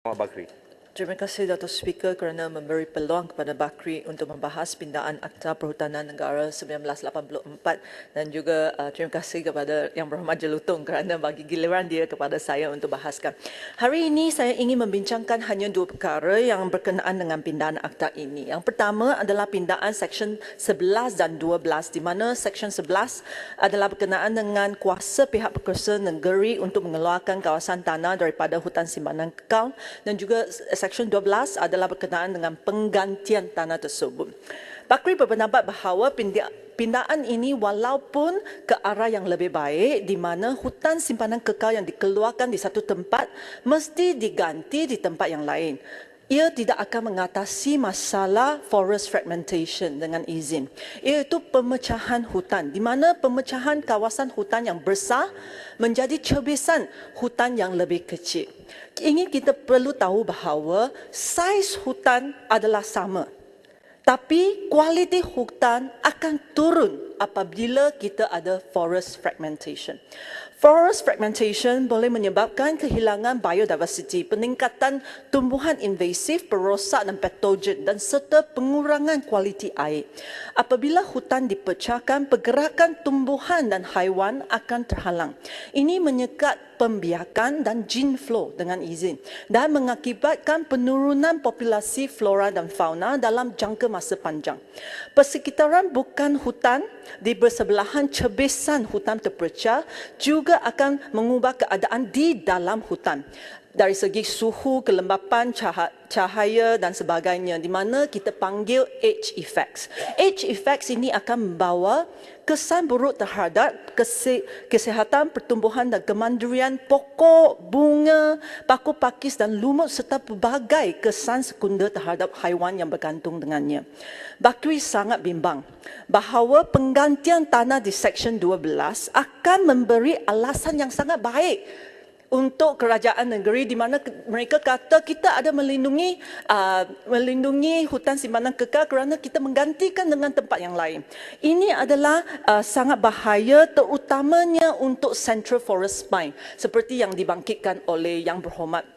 Muhammad Bakri. Terima kasih Dato' Speaker kerana memberi peluang kepada Bakri untuk membahas pindaan Akta Perhutanan Negara 1984 dan juga terima kasih kepada Yang Berhormat Jelutong kerana bagi giliran dia kepada saya untuk bahaskan. Hari ini saya ingin membincangkan hanya dua perkara yang berkenaan dengan pindaan Akta ini. Yang pertama adalah pindaan Seksyen 11 dan 12 di mana Seksyen 11 adalah berkenaan dengan kuasa pihak berkuasa negeri untuk mengeluarkan kawasan tanah daripada hutan simpanan kekal dan juga Seksyen 12 adalah berkenaan dengan penggantian tanah tersebut. Bakri berpendapat bahawa pindaan ini walaupun ke arah yang lebih baik di mana hutan simpanan kekal yang dikeluarkan di satu tempat mesti diganti di tempat yang lain. Ia tidak akan mengatasi masalah forest fragmentation dengan izin, iaitu pemecahan hutan, di mana pemecahan kawasan hutan yang besar menjadi cebisan hutan yang lebih kecil. Kita perlu tahu bahawa saiz hutan adalah sama, tapi kualiti hutan akan turun apabila kita ada forest fragmentation. Forest fragmentation boleh menyebabkan kehilangan biodiversity, peningkatan tumbuhan invasif, perosak dan patogen dan serta pengurangan kualiti air. Apabila hutan dipecahkan, pergerakan tumbuhan dan haiwan akan terhalang. Ini menyekat pembiakan dan gene flow dengan izin dan mengakibatkan penurunan populasi flora dan fauna dalam jangka masa panjang. Persekitaran bukan hutan di bersebelahan cebisan hutan terpecah juga akan mengubah keadaan di dalam hutan dari segi suhu, kelembapan, cahaya dan sebagainya di mana kita panggil age effects. Age effects ini akan membawa kesan buruk terhadap kesihatan pertumbuhan dan kemandirian pokok, bunga, paku pakis dan lumut serta pelbagai kesan sekunder terhadap haiwan yang bergantung dengannya. Bakri sangat bimbang bahawa penggantian tanah di Seksyen 12 akan memberi alasan yang sangat baik untuk kerajaan negeri di mana mereka kata kita ada melindungi hutan simpanan kekal kerana kita menggantikan dengan tempat yang lain. Ini adalah sangat bahaya terutamanya untuk Central Forest Spine seperti yang dibangkitkan oleh Yang Berhormat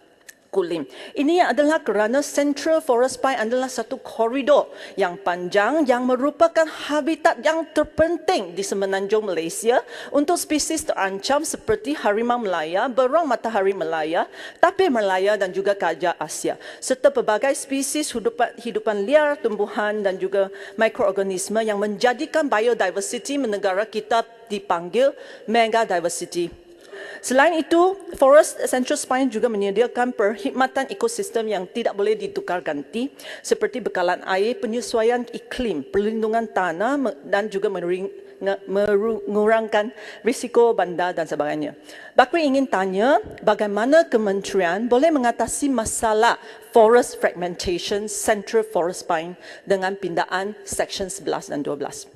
Kulim. Ini adalah kerana Central Forest Spine adalah satu koridor yang panjang yang merupakan habitat yang terpenting di semenanjung Malaysia untuk spesies terancam seperti harimau Melaya, berong matahari Melaya, tapir Melaya dan juga gajah Asia serta pelbagai spesies hidupan liar, tumbuhan dan juga mikroorganisme yang menjadikan biodiversity negara kita dipanggil mega diversity. Selain itu, Forest Central Spine juga menyediakan perkhidmatan ekosistem yang tidak boleh ditukar ganti seperti bekalan air, penyesuaian iklim, perlindungan tanah dan juga mengurangkan risiko bandar dan sebagainya. Bakri ingin tanya bagaimana kementerian boleh mengatasi masalah forest fragmentation Central Forest Spine dengan pindaan Seksyen 11 dan 12.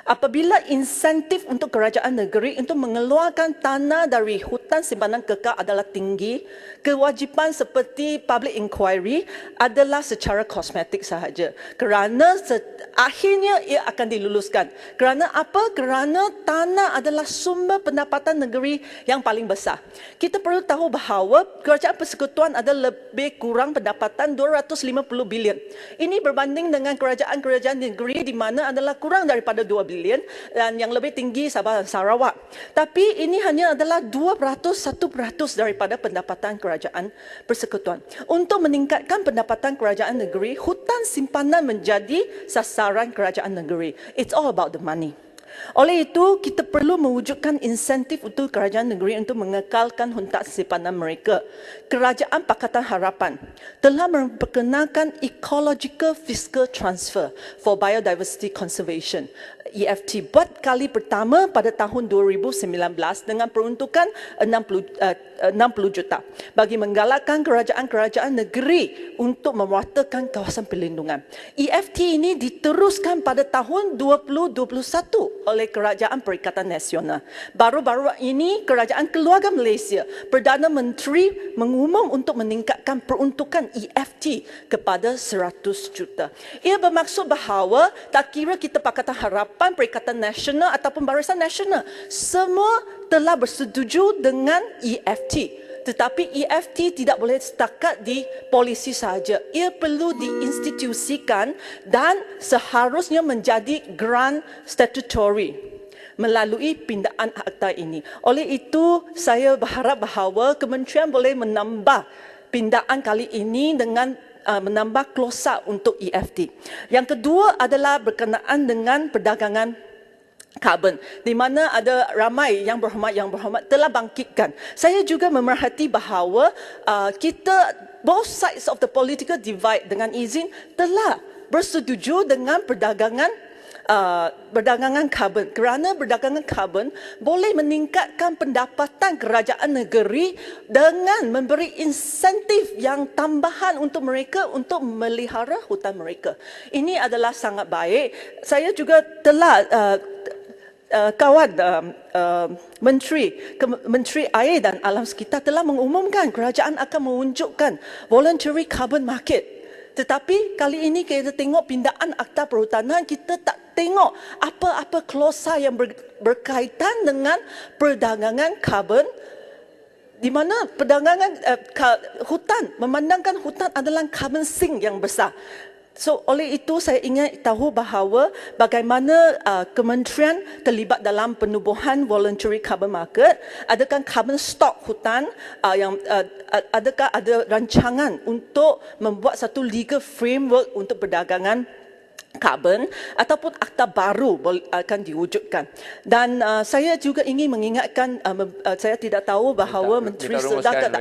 Apabila insentif untuk kerajaan negeri untuk mengeluarkan tanah dari hutan simpanan kekal adalah tinggi, kewajipan seperti public inquiry adalah secara kosmetik sahaja. Kerana akhirnya ia akan diluluskan. Kerana apa? Kerana tanah adalah sumber pendapatan negeri yang paling besar. Kita perlu tahu bahawa kerajaan persekutuan ada lebih kurang pendapatan 250 bilion. Ini berbanding dengan kerajaan-kerajaan negeri di mana adalah kurang daripada 2 bilion dan yang lebih tinggi Sabah dan Sarawak. Tapi ini hanya adalah 1% daripada pendapatan kerajaan persekutuan. Untuk meningkatkan pendapatan kerajaan negeri, hutan simpanan menjadi sasaran kerajaan negeri. It's all about the money. Oleh itu, kita perlu mewujudkan insentif untuk kerajaan negeri untuk mengekalkan hutan simpanan mereka. Kerajaan Pakatan Harapan telah memperkenalkan Ecological Fiscal Transfer for Biodiversity Conservation EFT buat kali pertama pada tahun 2019 dengan peruntukan 60 juta bagi menggalakkan kerajaan-kerajaan negeri untuk memeratakan kawasan perlindungan. EFT ini diteruskan pada tahun 2021 oleh Kerajaan Perikatan Nasional. Baru-baru ini Kerajaan Keluarga Malaysia, Perdana Menteri mengumum untuk meningkatkan peruntukan EFT kepada 100 juta. Ia bermaksud bahawa tak kira kita Pakatan Harapan, Perikatan Nasional ataupun Barisan Nasional, semua telah bersetuju dengan EFT. Tetapi EFT tidak boleh setakat di polisi sahaja. Ia perlu diinstitusikan dan seharusnya menjadi grant statutory melalui pindaan akta ini. Oleh itu, saya berharap bahawa kementerian boleh menambah pindaan kali ini dengan menambah klausa untuk EFT. Yang kedua adalah berkenaan dengan perdagangan karbon, di mana ada ramai yang berhormat telah bangkitkan. Saya juga memerhati bahawa kita both sides of the political divide dengan izin telah bersetuju dengan perdagangan karbon, kerana perdagangan karbon boleh meningkatkan pendapatan kerajaan negeri dengan memberi insentif yang tambahan untuk mereka untuk melihara hutan mereka. Ini adalah sangat baik. Saya juga telah kawan Menteri Air dan Alam Sekitar telah mengumumkan kerajaan akan mewujudkan voluntary carbon market. Tetapi kali ini kita tengok pindaan akta perhutanan, kita tak tengok apa-apa klausa yang berkaitan dengan perdagangan karbon, di mana perdagangan hutan, memandangkan hutan adalah carbon sink yang besar. So, oleh itu saya ingin tahu bahawa bagaimana kementerian terlibat dalam penubuhan voluntary carbon market, adakah carbon stock hutan adakah ada rancangan untuk membuat satu legal framework untuk perdagangan karbon ataupun akta baru akan diwujudkan. Dan saya juga ingin mengingatkan, saya tidak tahu bahawa Menteri sedar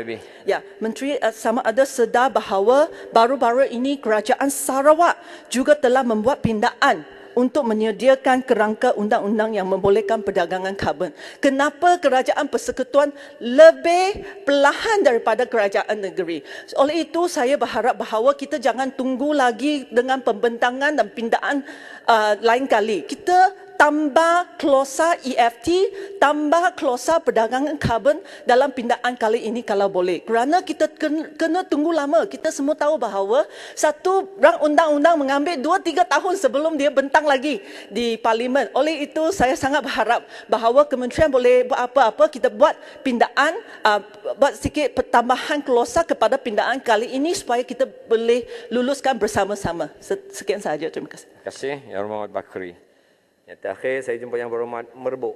Menteri sama ada sedar bahawa baru-baru ini Kerajaan Sarawak juga telah membuat pindaan untuk menyediakan kerangka undang-undang yang membolehkan perdagangan karbon. Kenapa Kerajaan Persekutuan lebih perlahan daripada kerajaan negeri? Oleh itu saya berharap bahawa kita jangan tunggu lagi dengan pembentangan dan pindaan lain kali. Kita tambah klausa EFT, tambah klausa perdagangan karbon dalam pindaan kali ini kalau boleh. Kerana kita kena tunggu lama. Kita semua tahu bahawa satu rang undang-undang mengambil 2-3 tahun sebelum dia bentang lagi di Parlimen. Oleh itu saya sangat berharap bahawa kementerian boleh buat apa-apa, kita buat pindaan, buat sikit pertambahan klausa kepada pindaan kali ini supaya kita boleh luluskan bersama-sama. Sekian sahaja. Terima kasih. Terima kasih, Yang Berhormat Bakri. Yang terakhir, saya jumpa Yang Berhormat Merbuk.